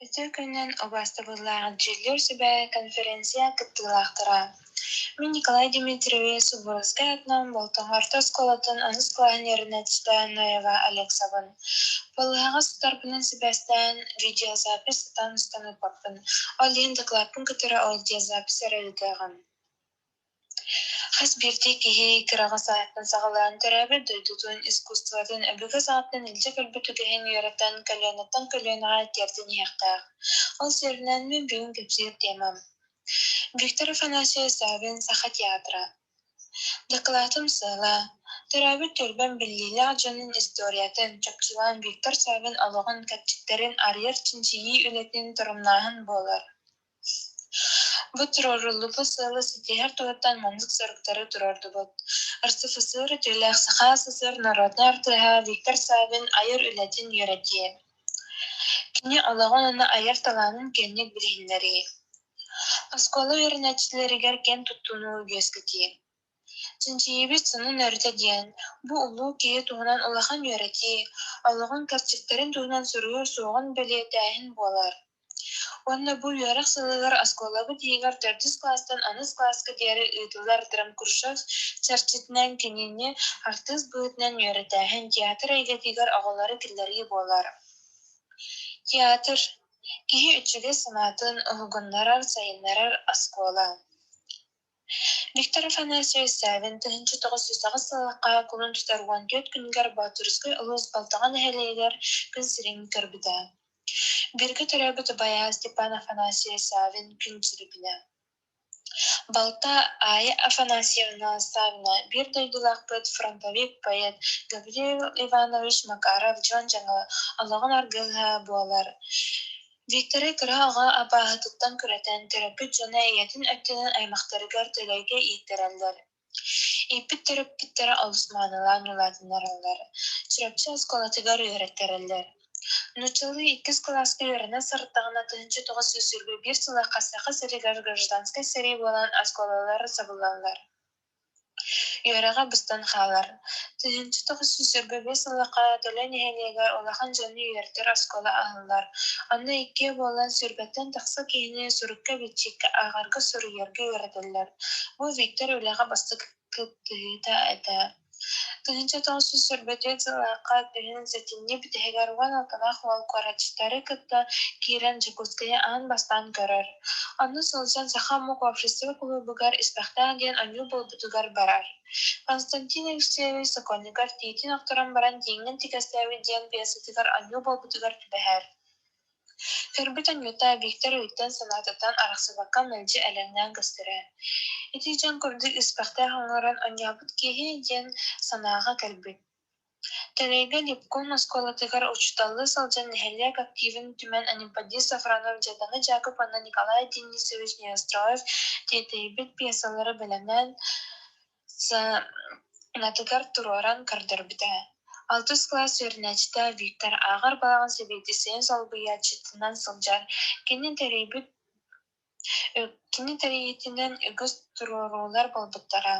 Өтөкөннен обастабыллаға жерлер сөбә конференция кыттылақтыра. Мен Николай Дмитриевич Суборская атынан болтың артас колатын аныс кланеріне Ноева Алексовын. Балыға старпының сөбәстен видеозапис сатан ұстанып бапын. Олен докладпын күтірі аудиозапис әрелігіғын. Хас бирде кеге кырага сааттан сагалаан төрәбі дойдутун искусстватын өбігі сааттан илче көлбүтүгейін үйраттан көлөнаттан көлөнаға терден яқтақ. Ол серінен мен бүгін көпсер темам. Виктор Афанасьев Савин Саха театра. Докладым сыла. Төрәбі төлбен біллилі ажының историятын чөпчілан Виктор Савин алығын кәпчіктерін арьер чинчиyi үлетін тұрымнағын болар. Bu turorullupu sığlı sitihar tuğuttan manzık sarıktarı turordu bud. Arsı-fısır, tüylək sıxa sısır narodna artığa Viktor Savin ayır ületin yöretiye. Kini alağın ona ayır talanın kenlik bilhinleri. Askola öğrenetçileri gerken tuttuğunu gösketiye. Cinçiyibit sının örte diyen, bu ulu kiye tuğunan ulağın yöretiye, alağın kapçıkların tuğunan sürüyor soğun bile dәйін bolar. Онна бу ярак сылыгар асколабы тиегар төрдүс класстан аныс класска дери ыйтылар драм куршов чарчитнан кенене артист быытнан йөрөтәһен театр әйгәтигар агалары килләри болар. Театр киһи үчүгө санатын угуннарар сайыннарар аскола. Виктор Афанасьев Савин 1909 сылыкка кулун тутарган 4 күнгәр Батырской улус балтаган әһелегәр күн сирен көрбүдә. Бирге төрәбі Тубая Степан Афанасьев Савин күнчілігіне. Балта Ая Афанасьевна Савина бір дойдылақ бұд фронтовик поэт Гавриил Иванович Макаров Джон жаңы алығын аргылға болар. Викторы кыраға абағытыттан күрәтен төрәбі Джона ейтін өттінің аймақтарығар төләйге иеттерәлдер. Иппит төрәбіттері алысманылан ұладынар олар. Чүрәпчі асколатығар үйреттерәлдер. Нучалы 2 класска үйрәнә сырттағына 1901 сылы қасақы сәрігар гражданскай сәрей болан асколалар сабылалар. Үйраға бұстан қалар. 1905 сылыға төлен ехелегер олақан жаны үйертер аскола ағылар. Анна 2 болан сүрбеттен тақсы кейіне сүрікке бетчекке ағарғы сүрігерге үйретелер. Бұл Виктор өліға басты күттігіті әді. 1904 сылыға күйін зәтінне бітігер алтанақ ол қорачтары күтті кейрен Жакутская ан бастан көрір. Анны солжан саха мұқ общество клубыгар испақта ген аню бол бұтығар барар. Константин Алексеевич Сокольников тейтін ақтыран баран дейінген текестәуі ден пьесатығар аню бол бұтығар түбәхәр. Көрбітін юта Виктор өйттен санатыттан арақсыбаққа мәлжі әлемнен кістірі. Етейжен көрдік испақта ғаңыран анябыт кейі ден санаға кәлбіт. Тәрейгі Лепкон осколатығар учталы салжан нәхелек активін түмен Анимпади Сафранов жадаңы Жаков Анна Николай Денисович Неостроев тетейбіт пьесалары білімнен санатығар тұроран кардыр біті. 6 класс өрнәчті Виктор ағар балағын себетісен салбыя чытынан сылжар. Кені тәрейетінен үгіз тұрорулар болбыттара.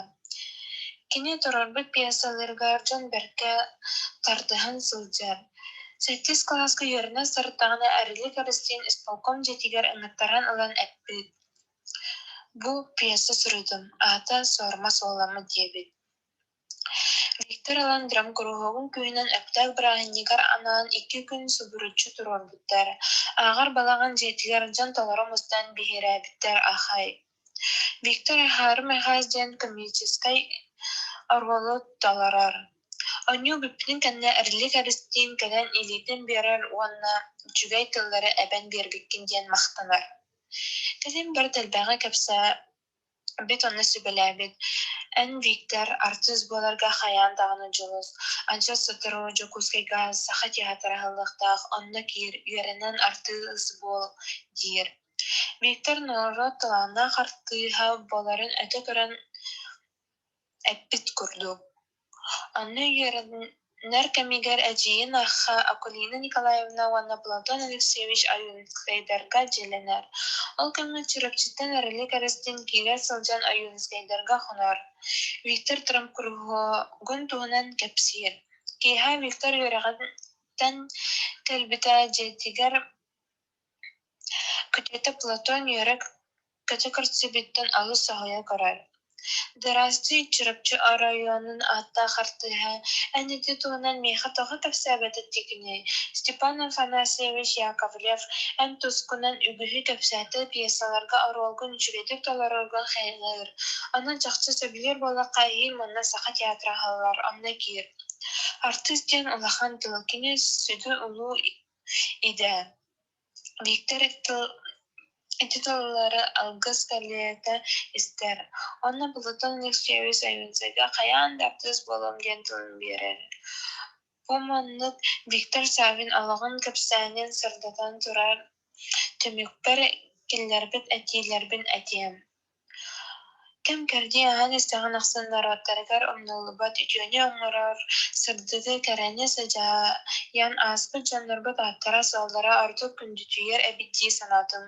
Кені тұрорбыт пьесалырғар жон бәркі тардыған сылжар. 8 класска өріне сырттағына әрілік әрістен исполком жетігер ұңыттаран ұлан әппет. Бұл пьеса сүрудім, ата сорма соламы дебет. Виктор алан драм кругогун күйінен өптәк бірағынегар анан 2 күн сұбырычы тұрор бүттер. Ағар балаған жетілер жан толарым ұстан бігері бүттер ахай. Виктор ахарым әхазден коммерческай арғолы таларар. Аню бүппінің кәнне әрлік әрістен кәлен елетін берер уанна жүгәй тыллары әбән бергіккенден мақтанар. Кәлен бір тәлбәңі кәпсә бет оны сөбеләбет. Ән Виктор артист боларға хаян дағыны жылыз. Анша сатыру Жакутскайга саха театры ғылықтақ, онны кер үйерінен артист бол дир. Виктор нұры тылана қартыға боларын әті көрін әппет күрді. Анны үйерінер кәмегер әжейін аққа Акулина Николаевна ванна Платон Алексеевич Аюнскайдарға желенер. Ол кәмі түріпчеттен әрілік әрістен кейлер сылжан Аюнскайдарға құнар. Виктор тұрым күргін туғынан кәпсер. Кейха Виктор үйеріғаттен кәлбіта жетігер Күтәтә Платон йөрәк категориясы биттен алыс саһая карар. Дырасты чырыпчы районын атта хартыһа, әнети туынан меха тоғы кәпсәбәті тикіне. Степан Афанасьевич Яковлев ән тускунан үгіхі кәпсәті пьесаларға аролгын жүредік таларыргын хәйлер. Анан жақсы сөбілер бола қайыл мұнна сақа театрағалар, амна кир. Артист ден улахан тылкіне сүді улу иде. Виктор Титуллары алгыс кәлеті істер. Оны бұлытын нексеуіз әйінсәге қаян даптыз болым ден тылын берер. Поманлык Виктор Савин алығын көпсәнен сырдатан тұрар төмекпер келлербет әтейлербен әтем. Кем кәрде ағын істіған ақсындар оттарғар омнылыбат үтіөне оңырар сырдығы кәрәне сәжаян аспыт жандарбат аттара солдара артық күндітүйер әбітті санатын.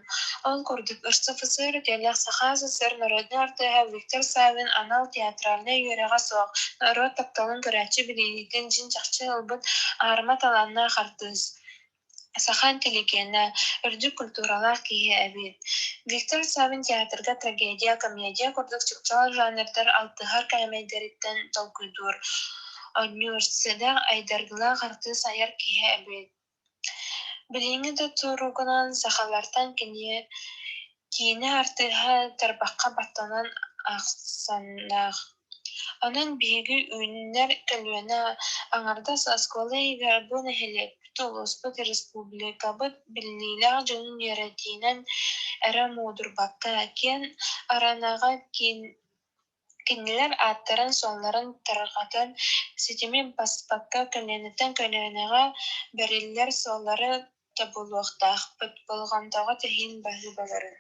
Ол көрдік ұрсыфысыр тәліқ сақасы сыр народны артыға Виктор Савин анал театральны үйереға соқ. Народ тапталын көрәтші білейліктен жин жақшы ұлбыт арма таланна қартыз. Сахан телекена, үрдү культуралар кие әбит. Виктор Савин театрга трагедия, комедия көрдік чықчал жанрдар алтыхар кәмейдеріттен толкуйдур. Университеда айдаргыла қарты сайар кие әбит. Біліңі де тұруғынан сақалартан киіне артыға тарбаққа баттанан ақсаннақ. Onun biegi ünler kelvena angarda saskola igar bu nehelek Tulusput Respublikabıt billiler canın yaratinen era mudur bakka ken aranaga kinler attıran sonların targatan sitimi baspakka köleninden kölenaga beriller sonları tabuluqtaq bit bolğantaga tehin bahı baların.